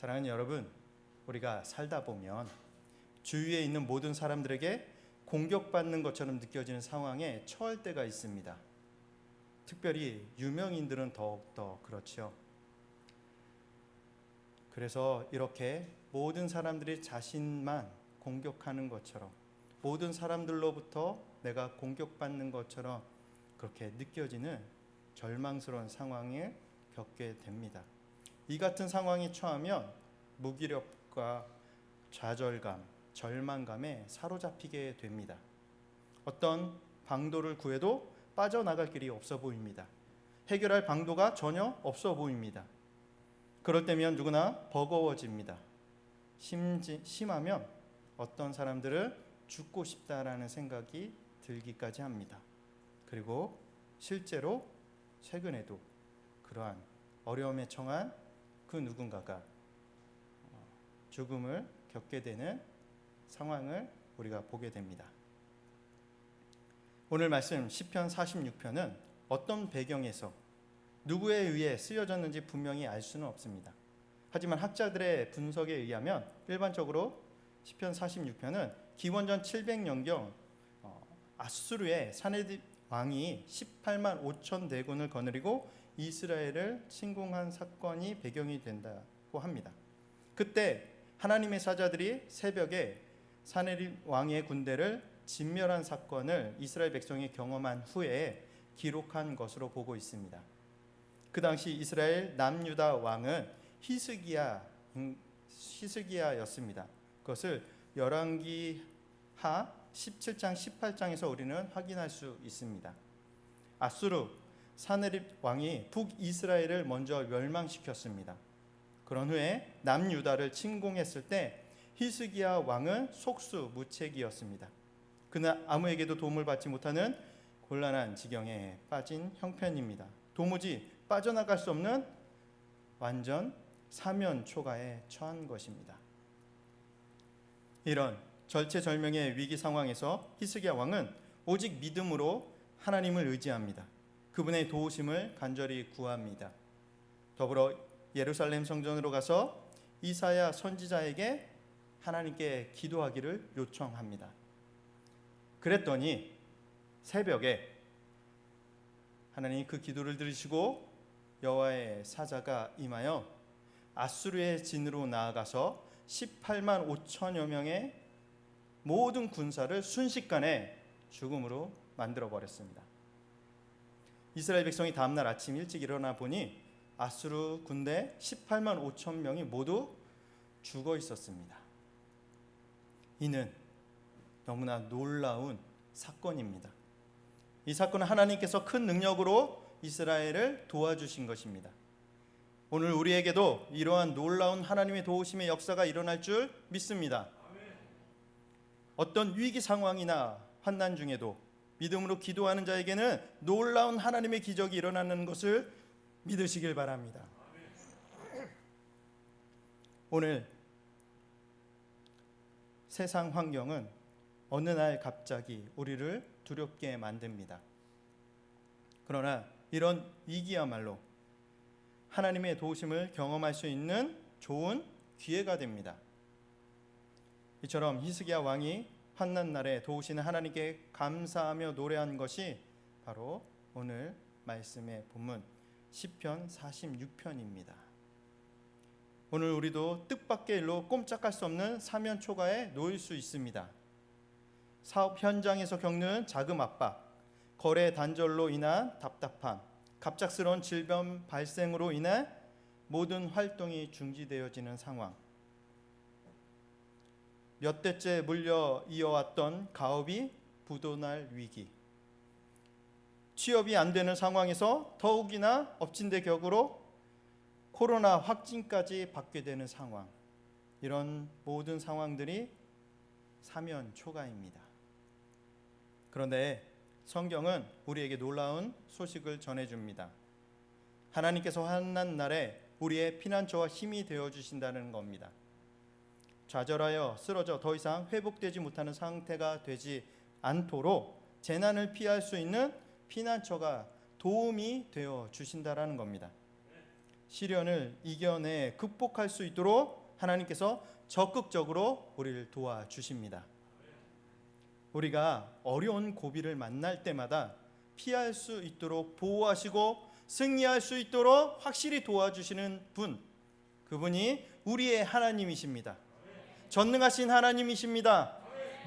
사랑하는 여러분, 우리가 살다 보면 주위에 있는 모든 사람들에게 공격받는 것처럼 느껴지는 상황에 처할 때가 있습니다. 특별히 유명인들은 더욱더 그렇죠. 그래서 이렇게 모든 사람들이 자신만 공격하는 것처럼, 모든 사람들로부터 내가 공격받는 것처럼 그렇게 느껴지는 절망스러운 상황을 겪게 됩니다. 이 같은 상황에 처하면 무기력과 좌절감, 절망감에 사로잡히게 됩니다. 어떤 방도를 구해도 빠져나갈 길이 없어 보입니다. 해결할 방도가 전혀 없어 보입니다. 그럴 때면 누구나 버거워집니다. 심하면 어떤 사람들은 죽고 싶다라는 생각이 들기까지 합니다. 그리고 실제로 최근에도 그러한 어려움에 처한 그 누군가가 죽음을 겪게 되는 상황을 우리가 보게 됩니다. 오늘 말씀 시편 46편은 어떤 배경에서 누구에 의해 쓰여졌는지 분명히 알 수는 없습니다. 하지만 학자들의 분석에 의하면 일반적으로 시편 46편은 기원전 700년경 아수르의 사네립 왕이 18만 5천 대군을 거느리고 이스라엘을 침공한 사건이 배경이 된다고 합니다. 그때 하나님의 사자들이 새벽에 사네립 왕의 군대를 진멸한 사건을 이스라엘 백성이 경험한 후에 기록한 것으로 보고 있습니다. 그 당시 이스라엘 남유다 왕은 히스기야였습니다. 그것을 열왕기하 17장 18장에서 우리는 확인할 수 있습니다. 아수르 사네립 왕이 북이스라엘을 먼저 멸망시켰습니다. 그런 후에 남유다를 침공했을 때 히스기야 왕은 속수무책이었습니다. 그는 아무에게도 도움을 받지 못하는 곤란한 지경에 빠진 형편입니다. 도무지 빠져나갈 수 없는 완전 사면초가에 처한 것입니다. 이런 절체절명의 위기 상황에서 히스기야 왕은 오직 믿음으로 하나님을 의지합니다. 그분의 도우심을 간절히 구합니다. 더불어 예루살렘 성전으로 가서 이사야 선지자에게 하나님께 기도하기를 요청합니다. 그랬더니 새벽에 하나님이 그 기도를 들으시고 여호와의 사자가 임하여 아수르의 진으로 나아가서 18만 5천여 명의 모든 군사를 순식간에 죽음으로 만들어버렸습니다. 이스라엘 백성이 다음날 아침 일찍 일어나 보니 아수르 군대 18만 5천 명이 모두 죽어 있었습니다. 이는 너무나 놀라운 사건입니다. 이 사건은 하나님께서 큰 능력으로 이스라엘을 도와주신 것입니다. 오늘 우리에게도 이러한 놀라운 하나님의 도우심의 역사가 일어날 줄 믿습니다. 어떤 위기 상황이나 환난 중에도 믿음으로 기도하는 자에게는 놀라운 하나님의 기적이 일어나는 것을 믿으시길 바랍니다. 오늘 세상 환경은 어느 날 갑자기 우리를 두렵게 만듭니다. 그러나 이런 위기야말로 하나님의 도우심을 경험할 수 있는 좋은 기회가 됩니다. 이처럼 히스기야 왕이 환난 날에 도우시는 하나님께 감사하며 노래한 것이 바로 오늘 말씀의 본문 시편 46편입니다. 오늘 우리도 뜻밖의 일로 꼼짝할 수 없는 사면초가에 놓일 수 있습니다. 사업 현장에서 겪는 자금 압박, 거래 단절로 인한 답답함, 갑작스러운 질병 발생으로 인해 모든 활동이 중지되어지는 상황, 몇 대째 물려 이어왔던 가업이 부도날 위기, 취업이 안 되는 상황에서 더욱이나 엎친 데 격으로 코로나 확진까지 받게 되는 상황, 이런 모든 상황들이 사면초가입니다. 그런데 성경은 우리에게 놀라운 소식을 전해줍니다. 하나님께서 환난 날에 우리의 피난처와 힘이 되어주신다는 겁니다. 좌절하여 쓰러져 더 이상 회복되지 못하는 상태가 되지 않도록 재난을 피할 수 있는 피난처가 도움이 되어 주신다라는 겁니다. 시련을 이겨내 극복할 수 있도록 하나님께서 적극적으로 우리를 도와주십니다. 우리가 어려운 고비를 만날 때마다 피할 수 있도록 보호하시고 승리할 수 있도록 확실히 도와주시는 분, 그분이 우리의 하나님이십니다. 전능하신 하나님이십니다.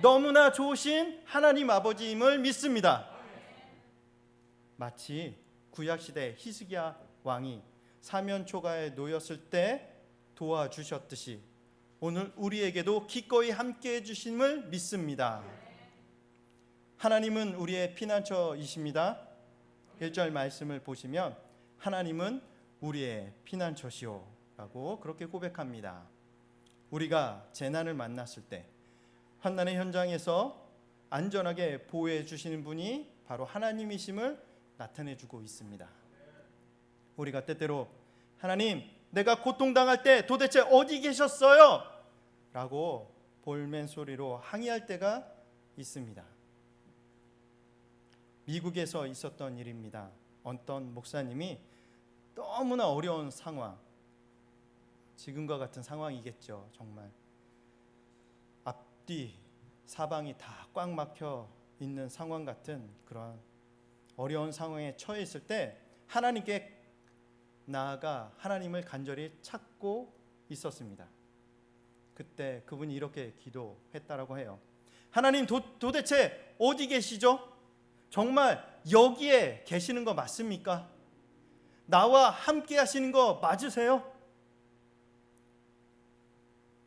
너무나 좋으신 하나님 아버지임을 믿습니다. 마치 구약시대 히스기야 왕이 사면초가에 놓였을 때 도와주셨듯이 오늘 우리에게도 기꺼이 함께해 주심을 믿습니다. 하나님은 우리의 피난처이십니다. 1절 말씀을 보시면 하나님은 우리의 피난처시오 라고 그렇게 고백합니다. 우리가 재난을 만났을 때 환난의 현장에서 안전하게 보호해 주시는 분이 바로 하나님이심을 나타내 주고 있습니다. 우리가 때때로 하나님, 내가 고통당할 때 도대체 어디 계셨어요? 라고 볼멘 소리로 항의할 때가 있습니다. 미국에서 있었던 일입니다. 어떤 목사님이 너무나 어려운 상황, 지금과 같은 상황이겠죠. 정말 앞뒤 사방이 다 꽉 막혀 있는 상황 같은 그런 어려운 상황에 처해 있을 때 하나님께 나아가 하나님을 간절히 찾고 있었습니다. 그때 그분이 이렇게 기도했다라고 해요. 하나님, 도대체 어디 계시죠? 정말 여기에 계시는 거 맞습니까? 나와 함께 하시는 거 맞으세요?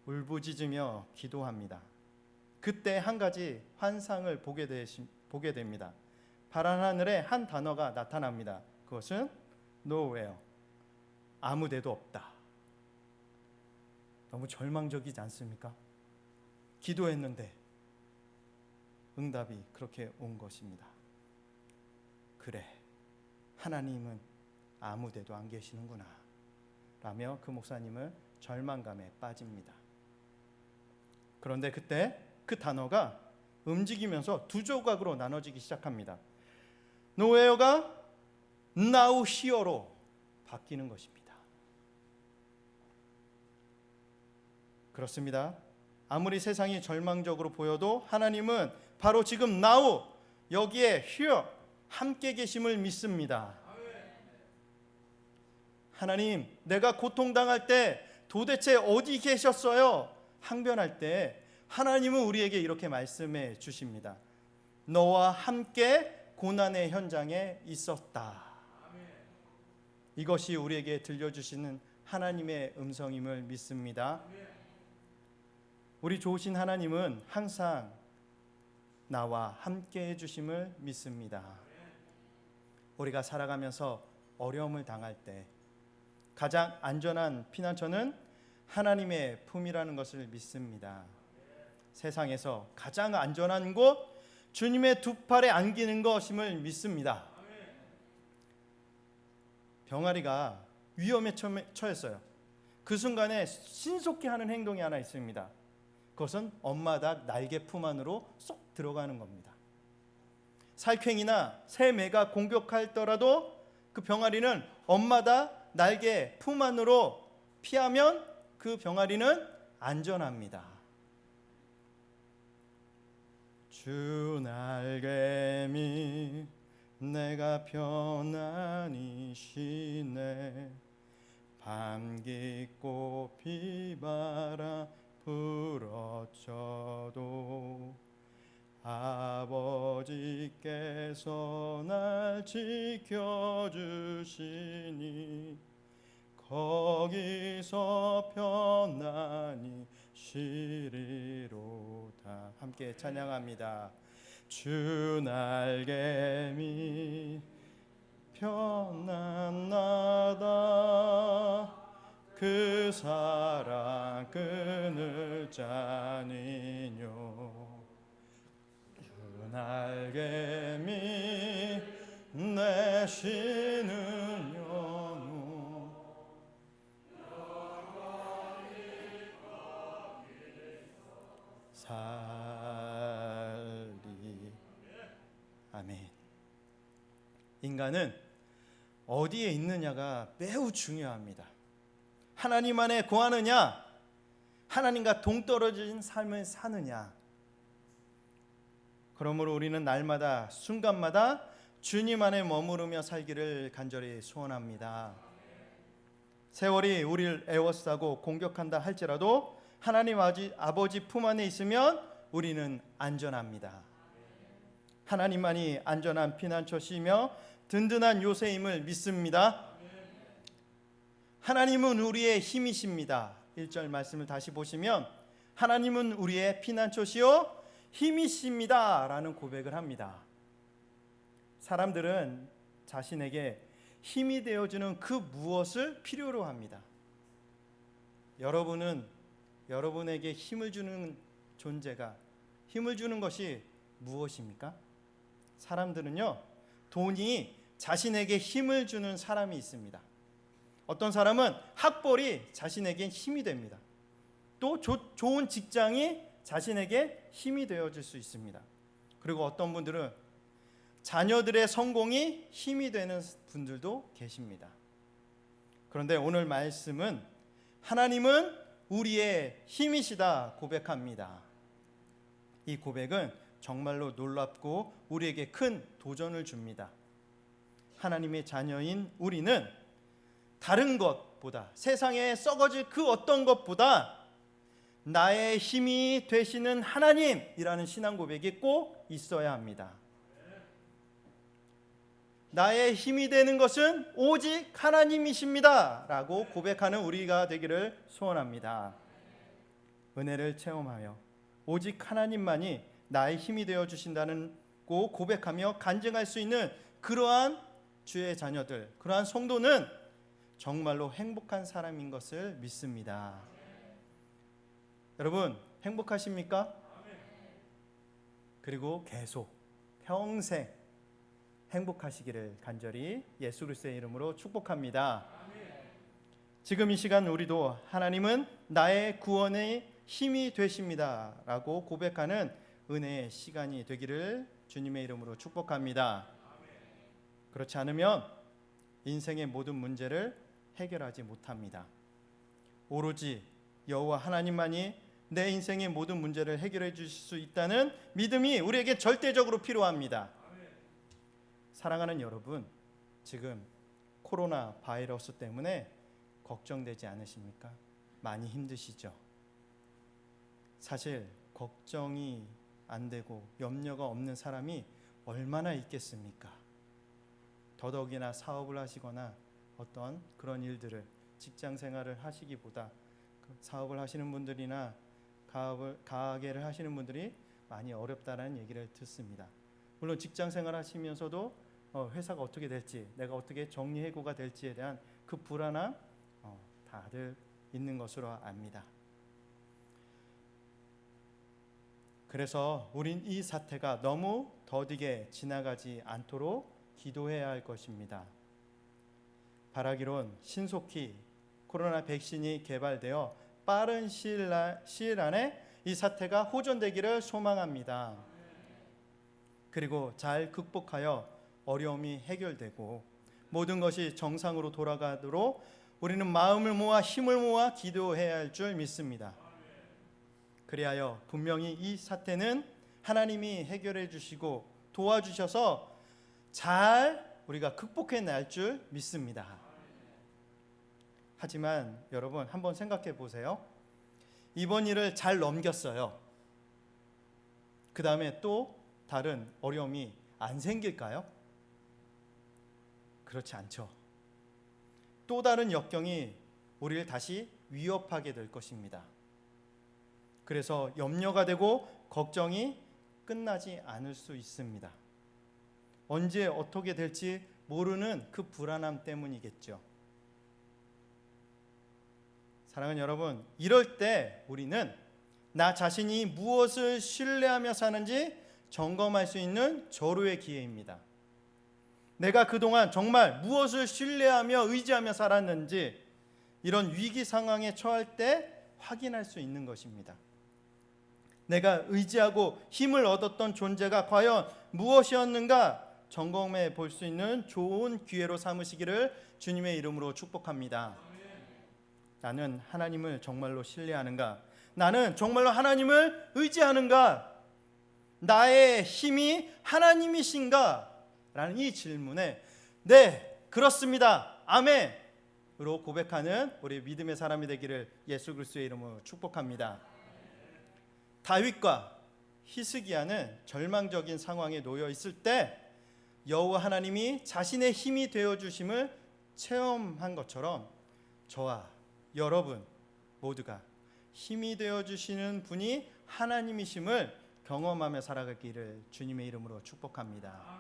울부짖으며 기도합니다. 그때 한 가지 환상을 보게 됩니다. 파란 하늘에 한 단어가 나타납니다. 그것은 nowhere, 아무 데도 없다. 너무 절망적이지 않습니까? 기도했는데 응답이 그렇게 온 것입니다. 그래, 하나님은 아무 데도 안 계시는구나 라며 그 목사님은 절망감에 빠집니다. 그런데 그때 그 단어가 움직이면서 두 조각으로 나눠지기 시작합니다. nowhere가 now here로 바뀌는 것입니다. 그렇습니다. 아무리 세상이 절망적으로 보여도 하나님은 바로 지금 now, 여기에 here, 함께 계심을 믿습니다. 하나님, 내가 고통당할 때 도대체 어디 계셨어요? 항변할 때 하나님은 우리에게 이렇게 말씀해 주십니다. 너와 함께 고난의 현장에 있었다. 이것이 우리에게 들려주시는 하나님의 음성임을 믿습니다. 우리 좋으신 하나님은 항상 나와 함께 해주심을 믿습니다. 우리가 살아가면서 어려움을 당할 때 가장 안전한 피난처는 하나님의 품이라는 것을 믿습니다. 세상에서 가장 안전한 곳, 주님의 두 팔에 안기는 것임을 믿습니다. 병아리가 위험에 처했어요. 그 순간에 신속히 하는 행동이 하나 있습니다. 그것은 엄마 닭 날개 품 안으로 쏙 들어가는 겁니다. 살쾡이나 새매가 공격하더라도 그 병아리는 엄마 닭 날개 품 안으로 피하면 그 병아리는 안전합니다. 주 날개미 내가 편안히 쉬네. 밤 깊고 비바람 불어쳐도 아버지께서 날 지켜주시니 거기서 편안히 쉬리로다. 함께 찬양합니다. 주 날개미 편안하다. 그 사랑 끊을 자니뇨. 주 날개미 내 쉬는 영혼. 살리. 아멘. 인간은 어디에 있느냐가 매우 중요합니다. 하나님 안에 거하느냐? 하나님과 동떨어진 삶을 사느냐? 그러므로 우리는 날마다 순간마다 주님 안에 머무르며 살기를 간절히 소원합니다. 세월이 우리를 애워싸고 공격한다 할지라도 하나님 아버지 품 안에 있으면 우리는 안전합니다. 하나님만이 안전한 피난처시며 든든한 요새임을 믿습니다. 하나님은 우리의 힘이십니다. 1절 말씀을 다시 보시면 하나님은 우리의 피난처시요 힘이십니다 라는 고백을 합니다. 사람들은 자신에게 힘이 되어주는 그 무엇을 필요로 합니다. 여러분은 여러분에게 힘을 주는 존재가, 힘을 주는 것이 무엇입니까? 사람들은요, 돈이 자신에게 힘을 주는 사람이 있습니다. 어떤 사람은 학벌이 자신에게 힘이 됩니다. 또 좋은 직장이 자신에게 힘이 되어줄 수 있습니다. 그리고 어떤 분들은 자녀들의 성공이 힘이 되는 분들도 계십니다. 그런데 오늘 말씀은 하나님은 우리의 힘이시다 고백합니다. 이 고백은 정말로 놀랍고 우리에게 큰 도전을 줍니다. 하나님의 자녀인 우리는 다른 것보다, 세상에 썩어질 그 어떤 것보다 나의 힘이 되시는 하나님이라는 신앙 고백이 꼭 있어야 합니다. 나의 힘이 되는 것은 오직 하나님이십니다 라고 고백하는 우리가 되기를 소원합니다. 은혜를 체험하여 오직 하나님만이 나의 힘이 되어 주신다는 고백하며 간증할 수 있는 그러한 주의 자녀들, 그러한 성도는 정말로 행복한 사람인 것을 믿습니다. 여러분 행복하십니까? 그리고 계속 평생 행복하시기를 간절히 예수 그리스도의 이름으로 축복합니다. 지금 이 시간 우리도 하나님은 나의 구원의 힘이 되십니다 라고 고백하는 은혜의 시간이 되기를 주님의 이름으로 축복합니다. 그렇지 않으면 인생의 모든 문제를 해결하지 못합니다. 오로지 여호와 하나님만이 내 인생의 모든 문제를 해결해 주실 수 있다는 믿음이 우리에게 절대적으로 필요합니다. 사랑하는 여러분, 지금 코로나 바이러스 때문에 걱정되지 않으십니까? 많이 힘드시죠? 사실 걱정이 안 되고 염려가 없는 사람이 얼마나 있겠습니까? 더더욱이나 사업을 하시거나 어떤 그런 일들을, 직장 생활을 하시기보다 사업을 하시는 분들이나 가게를 하시는 분들이 많이 어렵다는 얘기를 듣습니다. 물론 직장 생활 하시면서도 회사가 어떻게 될지, 내가 어떻게 정리해고가 될지에 대한 그 불안함 다들 있는 것으로 압니다. 그래서 우린 이 사태가 너무 더디게 지나가지 않도록 기도해야 할 것입니다. 바라기론 신속히 코로나 백신이 개발되어 빠른 시일 안에 이 사태가 호전되기를 소망합니다. 그리고 잘 극복하여 어려움이 해결되고 모든 것이 정상으로 돌아가도록 우리는 마음을 모아 힘을 모아 기도해야 할 줄 믿습니다. 그리하여 분명히 이 사태는 하나님이 해결해 주시고 도와주셔서 잘 우리가 극복해낼 줄 믿습니다. 하지만 여러분 한번 생각해 보세요. 이번 일을 잘 넘겼어요. 그 다음에 또 다른 어려움이 안 생길까요? 그렇지 않죠. 또 다른 역경이 우리를 다시 위협하게 될 것입니다. 그래서 염려가 되고 걱정이 끝나지 않을 수 있습니다. 언제 어떻게 될지 모르는 그 불안함 때문이겠죠. 사랑하는 여러분, 이럴 때 우리는 나 자신이 무엇을 신뢰하며 사는지 점검할 수 있는 절호의 기회입니다. 내가 그동안 정말 무엇을 신뢰하며 의지하며 살았는지 이런 위기 상황에 처할 때 확인할 수 있는 것입니다. 내가 의지하고 힘을 얻었던 존재가 과연 무엇이었는가 점검해 볼 수 있는 좋은 기회로 삼으시기를 주님의 이름으로 축복합니다. 나는 하나님을 정말로 신뢰하는가? 나는 정말로 하나님을 의지하는가? 나의 힘이 하나님이신가? 라는 이 질문에 네, 그렇습니다. 아멘으로 고백하는 우리 믿음의 사람이 되기를 예수 그리스도의 이름으로 축복합니다. 다윗과 히스기야는 절망적인 상황에 놓여 있을 때 여호와 하나님이 자신의 힘이 되어 주심을 체험한 것처럼 저와 여러분 모두가 힘이 되어 주시는 분이 하나님이심을 경험하며 살아가기를 주님의 이름으로 축복합니다.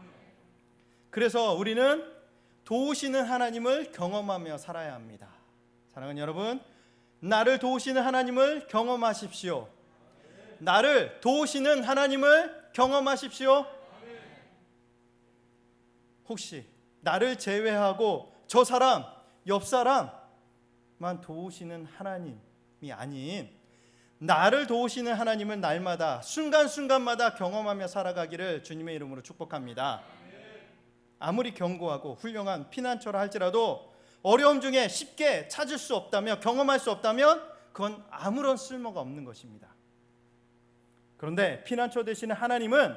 그래서 우리는 도우시는 하나님을 경험하며 살아야 합니다. 사랑하는 여러분, 나를 도우시는 하나님을 경험하십시오. 나를 도우시는 하나님을 경험하십시오. 혹시 나를 제외하고 저 사람, 옆 사람만 도우시는 하나님이 아닌 나를 도우시는 하나님을 날마다 순간순간마다 경험하며 살아가기를 주님의 이름으로 축복합니다. 아무리 견고하고 훌륭한 피난처라 할지라도 어려움 중에 쉽게 찾을 수 없다며 경험할 수 없다면 그건 아무런 쓸모가 없는 것입니다. 그런데 피난처 되시는 하나님은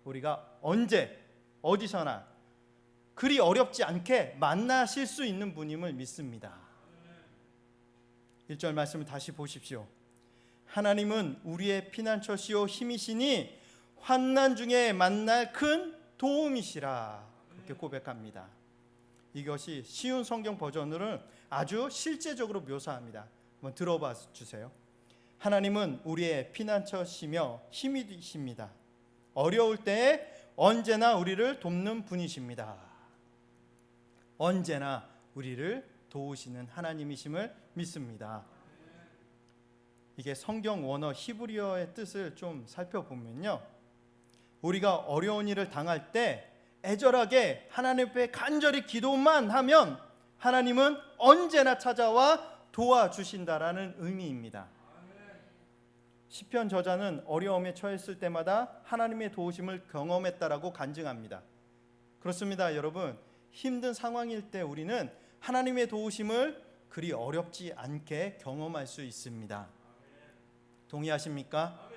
우리가 언제 어디서나 그리 어렵지 않게 만나실 수 있는 분임을 믿습니다. 1절 말씀을 다시 보십시오. 하나님은 우리의 피난처시요 힘이시니 환난 중에 만날 큰 도움이시라. 그렇게 고백합니다. 이것이 쉬운 성경 버전으로는 아주 실제적으로 묘사합니다. 한번 들어봐 주세요. 하나님은 우리의 피난처시며 힘이십니다. 어려울 때에 언제나 우리를 돕는 분이십니다. 언제나 우리를 도우시는 하나님이심을 믿습니다. 이게 성경 원어 히브리어의 뜻을 좀 살펴보면요, 우리가 어려운 일을 당할 때 애절하게 하나님 앞에 간절히 기도만 하면 하나님은 언제나 찾아와 도와주신다라는 의미입니다. 시편 저자는 어려움에 처했을 때마다 하나님의 도우심을 경험했다라고 간증합니다. 그렇습니다, 여러분. 힘든 상황일 때 우리는 하나님의 도우심을 그리 어렵지 않게 경험할 수 있습니다. 동의하십니까?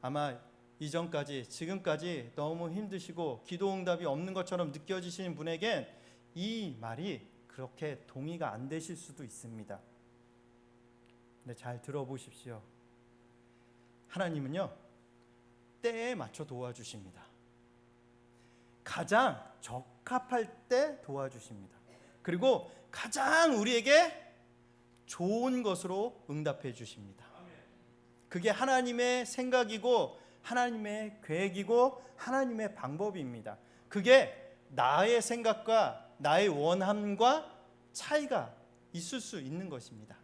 아마 이전까지 지금까지 너무 힘드시고 기도 응답이 없는 것처럼 느껴지시는 분에겐 이 말이 그렇게 동의가 안 되실 수도 있습니다. 근데 잘 들어보십시오. 하나님은요, 때에 맞춰 도와주십니다. 가장 적합할 때 도와주십니다. 그리고 가장 우리에게 좋은 것으로 응답해 주십니다. 그게 하나님의 생각이고 하나님의 계획이고 하나님의 방법입니다. 그게 나의 생각과 나의 원함과 차이가 있을 수 있는 것입니다.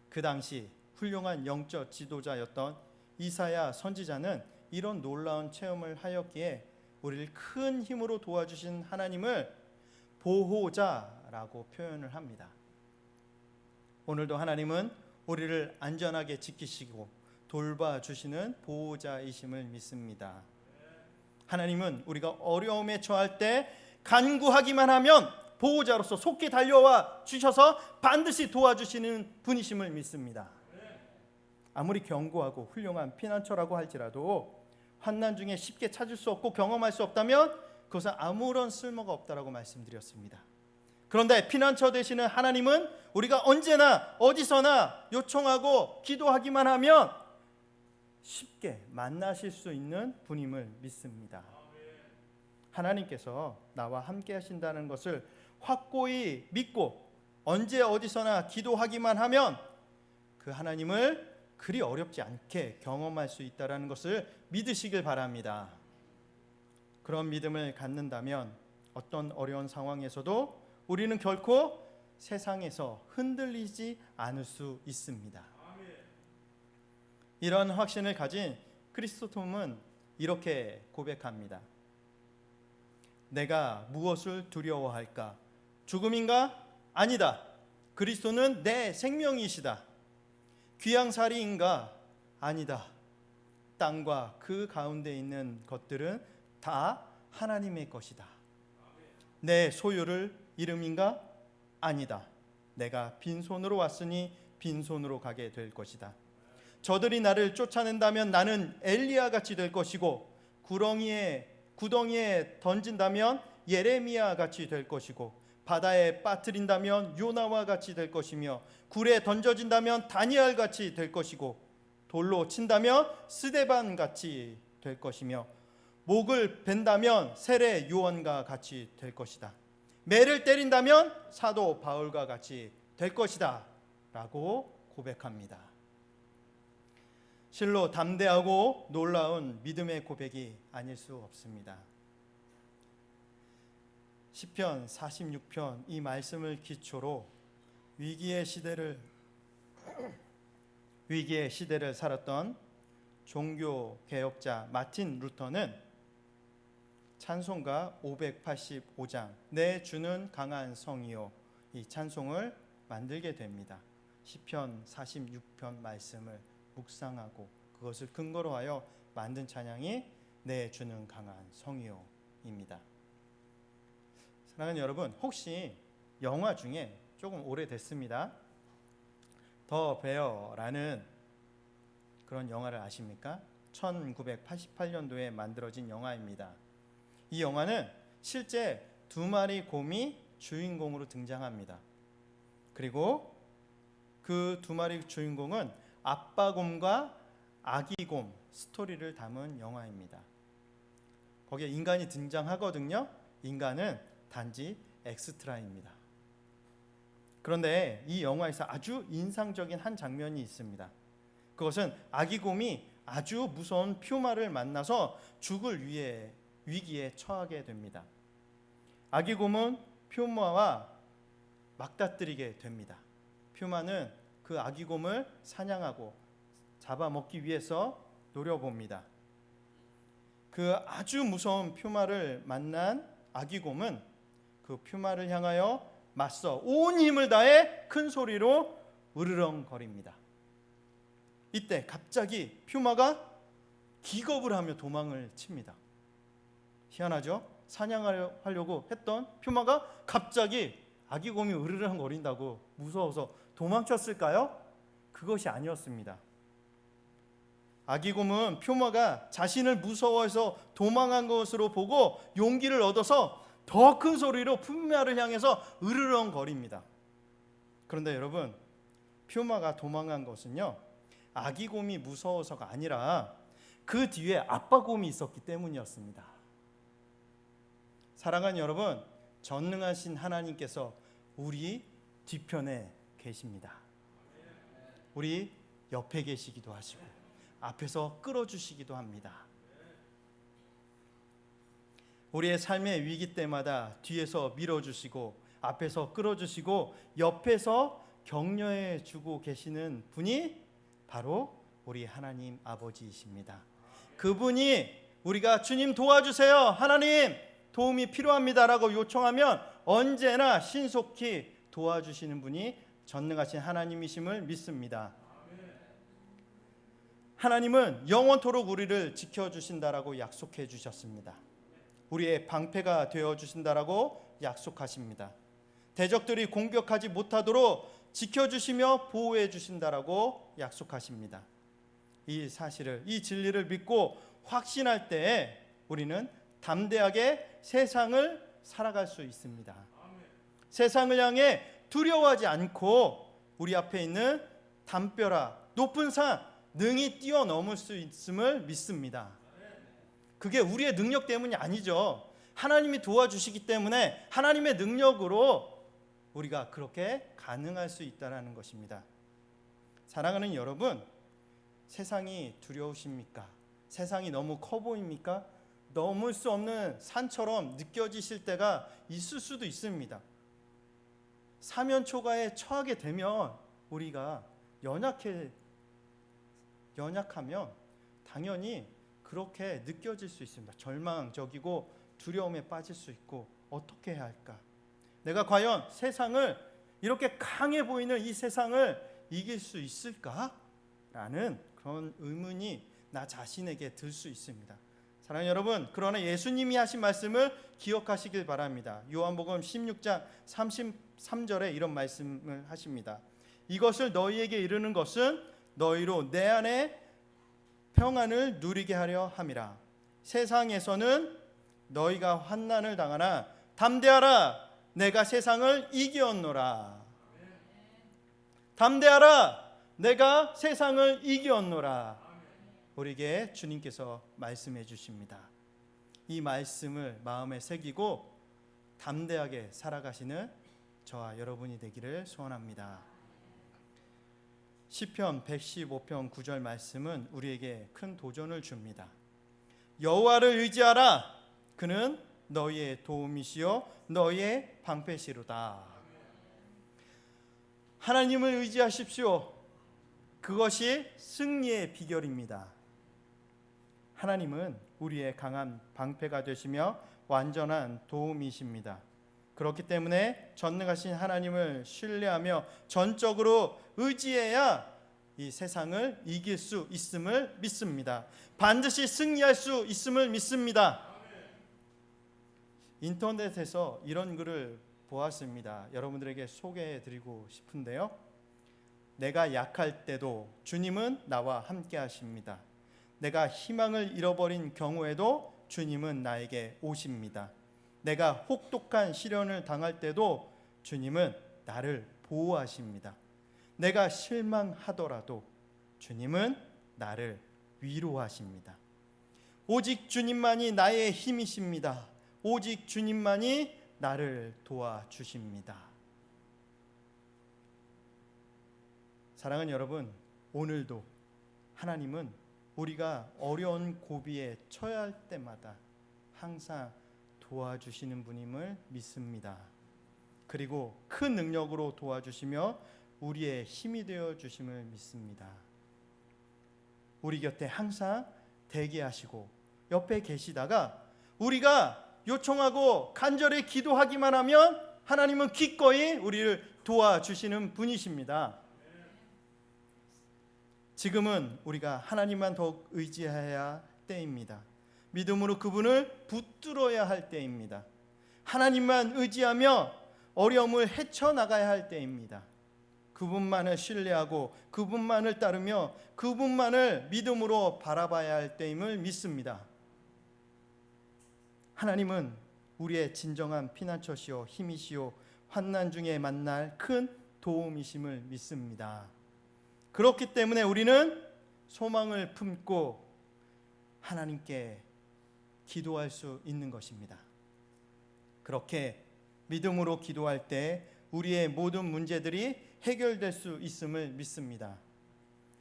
그 당시 훌륭한 영적 지도자였던 이사야 선지자는 이런 놀라운 체험을 하였기에 우리를 큰 힘으로 도와주신 하나님을 보호자라고 표현을 합니다. 오늘도 하나님은 우리를 안전하게 지키시고 돌봐주시는 보호자이심을 믿습니다. 하나님은 우리가 어려움에 처할 때 간구하기만 하면 보호자로서 속히 달려와 주셔서 반드시 도와주시는 분이심을 믿습니다. 아무리 견고하고 훌륭한 피난처라고 할지라도 환난 중에 쉽게 찾을 수 없고 경험할 수 없다면 그것은 아무런 쓸모가 없다라고 말씀드렸습니다. 그런데 피난처 되시는 하나님은 우리가 언제나 어디서나 요청하고 기도하기만 하면 쉽게 만나실 수 있는 분임을 믿습니다. 하나님께서 나와 함께 하신다는 것을 확고히 믿고 언제 어디서나 기도하기만 하면 그 하나님을 그리 어렵지 않게 경험할 수 있다는 것을 믿으시길 바랍니다. 그런 믿음을 갖는다면 어떤 어려운 상황에서도 우리는 결코 세상에서 흔들리지 않을 수 있습니다. 이런 확신을 가진 크리스토톰은 이렇게 고백합니다. 내가 무엇을 두려워할까? 죽음인가? 아니다. 그리스도는 내 생명이시다. 귀양살이인가? 아니다. 땅과 그 가운데 있는 것들은 다 하나님의 것이다. 내 소유를 이름인가? 아니다. 내가 빈손으로 왔으니 빈손으로 가게 될 것이다. 저들이 나를 쫓아낸다면 나는 엘리야 같이 될 것이고 구덩이에 던진다면 예레미야 같이 될 것이고 바다에 빠뜨린다면 요나와 같이 될 것이며 굴에 던져진다면 다니엘 같이 될 것이고 돌로 친다면 스데반 같이 될 것이며 목을 벤다면 세례 요한과 같이 될 것이다. 매를 때린다면 사도 바울과 같이 될 것이다 라고 고백합니다. 실로 담대하고 놀라운 믿음의 고백이 아닐 수 없습니다. 시편 46편 이 말씀을 기초로 위기의 시대를 살았던 종교 개혁자 마틴 루터는 찬송가 585장 내 주는 강한 성이요 이 찬송을 만들게 됩니다. 시편 46편 말씀을 묵상하고 그것을 근거로 하여 만든 찬양이 내 주는 강한 성이요입니다. 사랑하는 여러분, 혹시 영화 중에 조금 오래됐습니다. 더 베어라는 그런 영화를 아십니까? 1988년도에 만들어진 영화입니다. 이 영화는 실제 2마리 곰이 주인공으로 등장합니다. 그리고 그 2마리 주인공은 아빠 곰과 아기 곰 스토리를 담은 영화입니다. 거기에 인간이 등장하거든요. 인간은 단지 엑스트라입니다. 그런데 이 영화에서 아주 인상적인 한 장면이 있습니다. 그것은 아기 곰이 아주 무서운 퓨마를 만나서 죽을 위기에 처하게 됩니다. 아기 곰은 퓨마와 맞닥뜨리게 됩니다. 퓨마는 그 아기 곰을 사냥하고 잡아먹기 위해서 노려봅니다. 그 아주 무서운 퓨마를 만난 아기 곰은 그 퓨마를 향하여 맞서 온 힘을 다해 큰 소리로 으르렁거립니다. 이때 갑자기 퓨마가 기겁을 하며 도망을 칩니다. 희한하죠? 사냥하려고 했던 퓨마가 갑자기 아기 곰이 으르렁거린다고 무서워서 도망쳤을까요? 그것이 아니었습니다. 아기 곰은 퓨마가 자신을 무서워해서 도망한 것으로 보고 용기를 얻어서 더 큰 소리로 퓨마를 향해서 으르렁거립니다. 그런데 여러분, 퓨마가 도망한 것은요, 아기 곰이 무서워서가 아니라 그 뒤에 아빠 곰이 있었기 때문이었습니다. 사랑하는 여러분, 전능하신 하나님께서 우리 뒤편에 계십니다. 우리 옆에 계시기도 하시고 앞에서 끌어주시기도 합니다. 우리의 삶의 위기 때마다 뒤에서 밀어주시고 앞에서 끌어주시고 옆에서 격려해 주고 계시는 분이 바로 우리 하나님 아버지이십니다. 그분이 우리가 주님 도와주세요, 하나님 도움이 필요합니다라고 요청하면 언제나 신속히 도와주시는 분이 전능하신 하나님이심을 믿습니다. 하나님은 영원토록 우리를 지켜주신다라고 약속해 주셨습니다. 우리의 방패가 되어주신다라고 약속하십니다. 대적들이 공격하지 못하도록 지켜주시며 보호해 주신다라고 약속하십니다. 이 사실을, 이 진리를 믿고 확신할 때에 우리는 담대하게 세상을 살아갈 수 있습니다. 세상을 향해 두려워하지 않고 우리 앞에 있는 담벼락, 높은 산 능히 뛰어넘을 수 있음을 믿습니다. 그게 우리의 능력 때문이 아니죠. 하나님이 도와주시기 때문에 하나님의 능력으로 우리가 그렇게 가능할 수 있다는 것입니다. 사랑하는 여러분, 세상이 두려우십니까? 세상이 너무 커 보입니까? 넘을 수 없는 산처럼 느껴지실 때가 있을 수도 있습니다. 사면초가에 처하게 되면 우리가 연약하면 당연히 그렇게 느껴질 수 있습니다. 절망적이고 두려움에 빠질 수 있고 어떻게 해야 할까? 내가 과연 세상을, 이렇게 강해 보이는 이 세상을 이길 수 있을까? 라는 그런 의문이 나 자신에게 들 수 있습니다. 사랑하는 여러분, 그러나 예수님이 하신 말씀을 기억하시길 바랍니다. 요한복음 16장 33절에 이런 말씀을 하십니다. 이것을 너희에게 이르는 것은 너희로 내 안에 평안을 누리게 하려 함이라. 세상에서는 너희가 환난을 당하나 담대하라, 내가 세상을 이기었노라. 담대하라, 내가 세상을 이기었노라. 우리에게 주님께서 말씀해 주십니다. 이 말씀을 마음에 새기고 담대하게 살아가시는 저와 여러분이 되기를 소원합니다. 시편 115편 9절 말씀은 우리에게 큰 도전을 줍니다. 여호와를 의지하라, 그는 너희의 도움이시요 너희의 방패시로다. 하나님을 의지하십시오. 그것이 승리의 비결입니다. 하나님은 우리의 강한 방패가 되시며 완전한 도움이십니다. 그렇기 때문에 전능하신 하나님을 신뢰하며 전적으로 의지해야 이 세상을 이길 수 있음을 믿습니다. 반드시 승리할 수 있음을 믿습니다. 인터넷에서 이런 글을 보았습니다. 여러분들에게 소개해드리고 싶은데요. 내가 약할 때도 주님은 나와 함께 하십니다. 내가 희망을 잃어버린 경우에도 주님은 나에게 오십니다. 내가 혹독한 시련을 당할 때도 주님은 나를 보호하십니다. 내가 실망하더라도 주님은 나를 위로하십니다. 오직 주님만이 나의 힘이십니다. 오직 주님만이 나를 도와주십니다. 사랑하는 여러분, 오늘도 하나님은 우리가 어려운 고비에 처해 할 때마다 항상 도와주시는 분임을 믿습니다. 그리고 큰 능력으로 도와주시며 우리의 힘이 되어 주심을 믿습니다. 우리 곁에 항상 대기하시고 옆에 계시다가 우리가 요청하고 간절히 기도하기만 하면 하나님은 기꺼이 우리를 도와주시는 분이십니다. 지금은 우리가 하나님만 더욱 의지해야 할 때입니다. 믿음으로 그분을 붙들어야 할 때입니다. 하나님만 의지하며 어려움을 헤쳐나가야 할 때입니다. 그분만을 신뢰하고 그분만을 따르며 그분만을 믿음으로 바라봐야 할 때임을 믿습니다. 하나님은 우리의 진정한 피난처시오 힘이시오 환난 중에 만날 큰 도움이심을 믿습니다. 그렇기 때문에 우리는 소망을 품고 하나님께 기도할 수 있는 것입니다. 그렇게 믿음으로 기도할 때 우리의 모든 문제들이 해결될 수 있음을 믿습니다.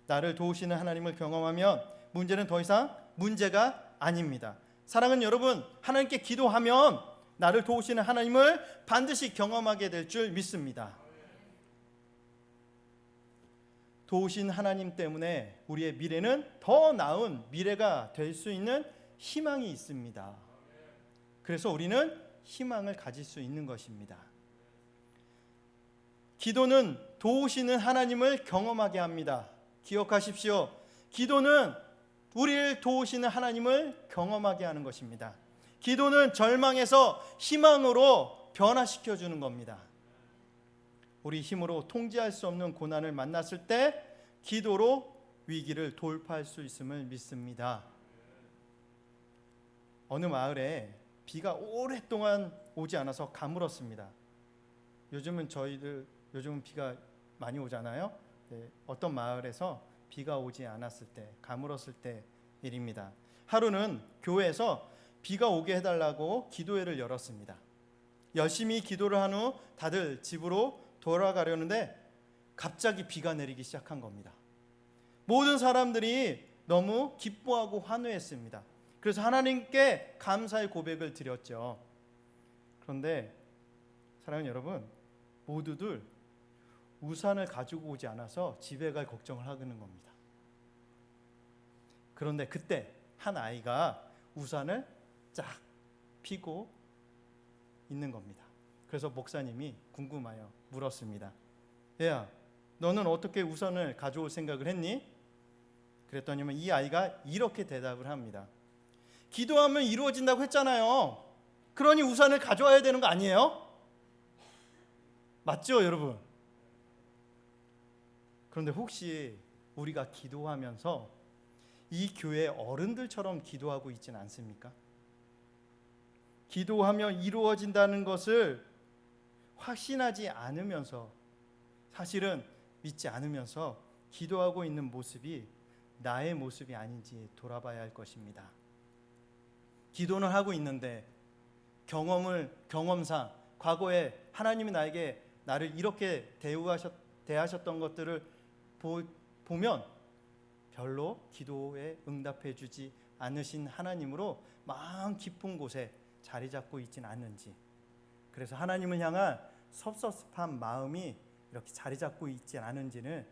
나를 도우시는 하나님을 경험하면 문제는 더 이상 문제가 아닙니다. 사랑하는 여러분, 하나님께 기도하면 나를 도우시는 하나님을 반드시 경험하게 될 줄 믿습니다. 도우신 하나님 때문에 우리의 미래는 더 나은 미래가 될 수 있는 희망이 있습니다. 그래서 우리는 희망을 가질 수 있는 것입니다. 기도는 도우시는 하나님을 경험하게 합니다. 기억하십시오. 기도는 우리를 도우시는 하나님을 경험하게 하는 것입니다. 기도는 절망에서 희망으로 변화시켜 주는 겁니다. 우리 힘으로 통제할 수 없는 고난을 만났을 때 기도로 위기를 돌파할 수 있음을 믿습니다. 어느 마을에 비가 오랫동안 오지 않아서 가물었습니다. 요즘은 비가 많이 오잖아요. 네, 어떤 마을에서 비가 오지 않았을 때, 가물었을 때 일입니다. 하루는 교회에서 비가 오게 해달라고 기도회를 열었습니다. 열심히 기도를 한 후 다들 집으로 돌아가려는데 갑자기 비가 내리기 시작한 겁니다. 모든 사람들이 너무 기뻐하고 환호했습니다. 그래서 하나님께 감사의 고백을 드렸죠. 그런데 사랑하는 여러분, 모두들 우산을 가지고 오지 않아서 집에 갈 걱정을 하는 겁니다. 그런데 그때 한 아이가 우산을 쫙 펴고 있는 겁니다. 그래서 목사님이 궁금하여 물었습니다. 얘야, 너는 어떻게 우산을 가져올 생각을 했니? 그랬더니 이 아이가 이렇게 대답을 합니다. 기도하면 이루어진다고 했잖아요. 그러니 우산을 가져와야 되는 거 아니에요? 맞죠, 여러분? 그런데 혹시 우리가 기도하면서 이 교회 어른들처럼 기도하고 있지는 않습니까? 기도하면 이루어진다는 것을 확신하지 않으면서, 사실은 믿지 않으면서 기도하고 있는 모습이 나의 모습이 아닌지 돌아봐야 할 것입니다. 기도는 하고 있는데 경험상 과거에 하나님이 나를 이렇게 대하셨던 것들을 보면 별로 기도에 응답해 주지 않으신 하나님으로 마음 깊은 곳에 자리 잡고 있지는 않는지, 그래서 하나님을 향한 섭섭한 마음이 이렇게 자리 잡고 있지 않은지는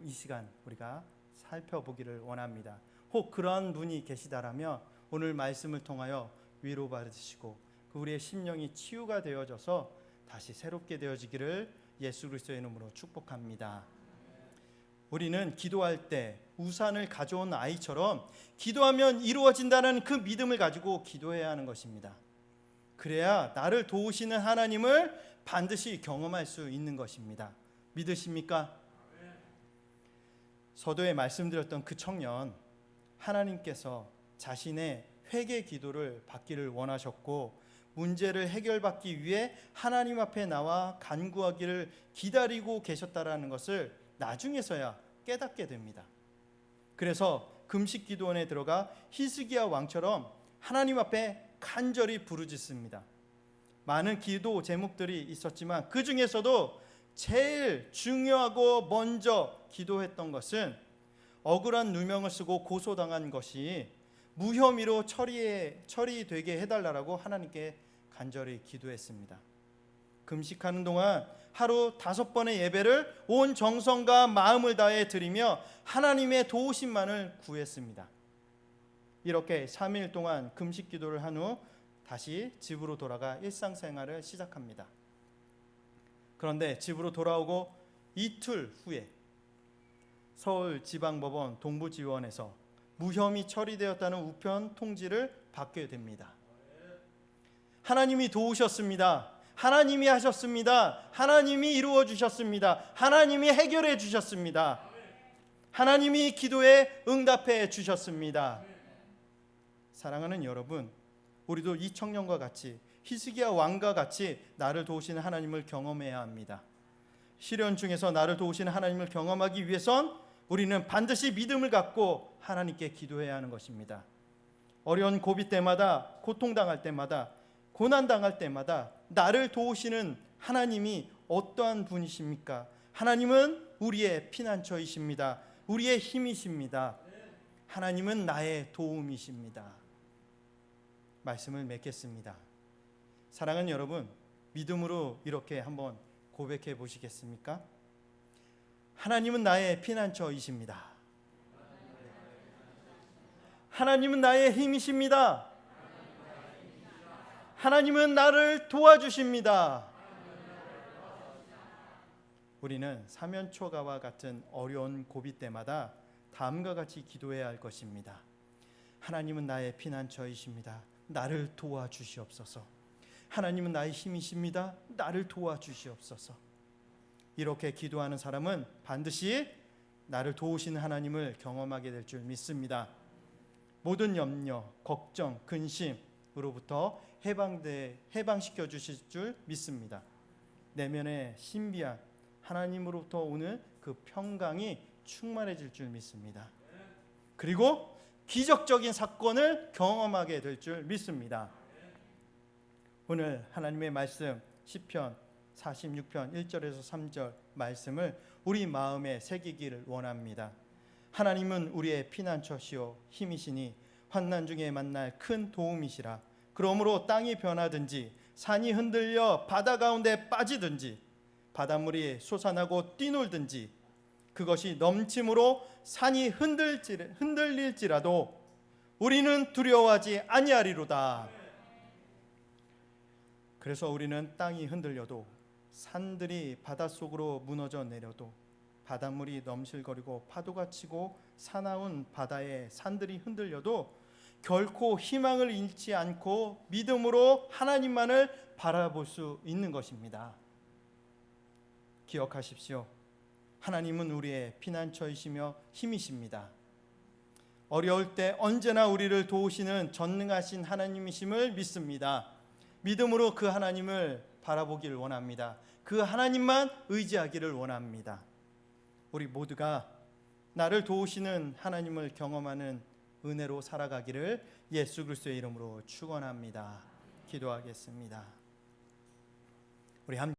이 시간 우리가 살펴보기를 원합니다. 혹 그러한 분이 계시다라면 오늘 말씀을 통하여 위로받으시고 우리의 심령이 치유가 되어져서 다시 새롭게 되어지기를 예수 그리스도의 이름으로 축복합니다. 우리는 기도할 때 우산을 가져온 아이처럼 기도하면 이루어진다는 그 믿음을 가지고 기도해야 하는 것입니다. 그래야 나를 도우시는 하나님을 반드시 경험할 수 있는 것입니다. 믿으십니까? 서두에 말씀드렸던 그 청년, 하나님께서 자신의 회개 기도를 받기를 원하셨고 문제를 해결받기 위해 하나님 앞에 나와 간구하기를 기다리고 계셨다라는 것을 나중에서야 깨닫게 됩니다. 그래서 금식 기도원에 들어가 히스기야 왕처럼 하나님 앞에 간절히 부르짖습니다. 많은 기도 제목들이 있었지만 그 중에서도 제일 중요하고 먼저 기도했던 것은 억울한 누명을 쓰고 고소당한 것이 무혐의로 처리되게 해달라고 하나님께 간절히 기도했습니다. 금식하는 동안 하루 5번의 예배를 온 정성과 마음을 다해 드리며 하나님의 도우심만을 구했습니다. 이렇게 3일 동안 금식 기도를 한 후 다시 집으로 돌아가 일상생활을 시작합니다. 그런데 집으로 돌아오고 이틀 후에 서울지방법원 동부지원에서 무혐의 처리되었다는 우편 통지를 받게 됩니다. 하나님이 도우셨습니다. 하나님이 하셨습니다. 하나님이 이루어 주셨습니다. 하나님이 해결해 주셨습니다. 하나님이 기도에 응답해 주셨습니다. 사랑하는 여러분, 우리도 이 청년과 같이 히스기야 왕과 같이 나를 도우시는 하나님을 경험해야 합니다. 시련 중에서 나를 도우시는 하나님을 경험하기 위해선 우리는 반드시 믿음을 갖고 하나님께 기도해야 하는 것입니다. 어려운 고비 때마다, 고통당할 때마다, 고난당할 때마다 나를 도우시는 하나님이 어떠한 분이십니까? 하나님은 우리의 피난처이십니다. 우리의 힘이십니다. 하나님은 나의 도움이십니다. 말씀을 맺겠습니다. 사랑하는 여러분, 믿음으로 이렇게 한번 고백해 보시겠습니까? 하나님은 나의 피난처이십니다. 하나님은 나의 힘이십니다. 하나님은 나를 도와주십니다. 우리는 사면초가와 같은 어려운 고비 때마다 다음과 같이 기도해야 할 것입니다. 하나님은 나의 피난처이십니다. 나를 도와주시옵소서. 하나님은 나의 힘이십니다. 나를 도와주시옵소서. 이렇게 기도하는 사람은 반드시 나를 도우시는 하나님을 경험하게 될 줄 믿습니다. 모든 염려, 걱정, 근심으로부터 해방시켜 주실 줄 믿습니다. 내면의 신비한 하나님으로부터 오는 그 평강이 충만해질 줄 믿습니다. 그리고 기적적인 사건을 경험하게 될 줄 믿습니다. 오늘 하나님의 말씀 시편 46편 1절에서 3절 말씀을 우리 마음에 새기기를 원합니다. 하나님은 우리의 피난처시요 힘이시니 환난 중에 만날 큰 도움이시라. 그러므로 땅이 변하든지 산이 흔들려 바다 가운데 빠지든지 바닷물이 솟아나고 뛰놀든지 그것이 넘침으로 산이 흔들릴지라도 우리는 두려워하지 아니하리로다. 그래서 우리는 땅이 흔들려도 산들이 바닷속으로 무너져 내려도 바닷물이 넘실거리고 파도가 치고 사나운 바다에 산들이 흔들려도 결코 희망을 잃지 않고 믿음으로 하나님만을 바라볼 수 있는 것입니다. 기억하십시오. 하나님은 우리의 피난처이시며 힘이십니다. 어려울 때 언제나 우리를 도우시는 전능하신 하나님이심을 믿습니다. 믿음으로 그 하나님을 바라보기를 원합니다. 그 하나님만 의지하기를 원합니다. 우리 모두가 나를 도우시는 하나님을 경험하는 은혜로 살아가기를 예수 그리스도의 이름으로 축원합니다. 기도하겠습니다. 우리 함께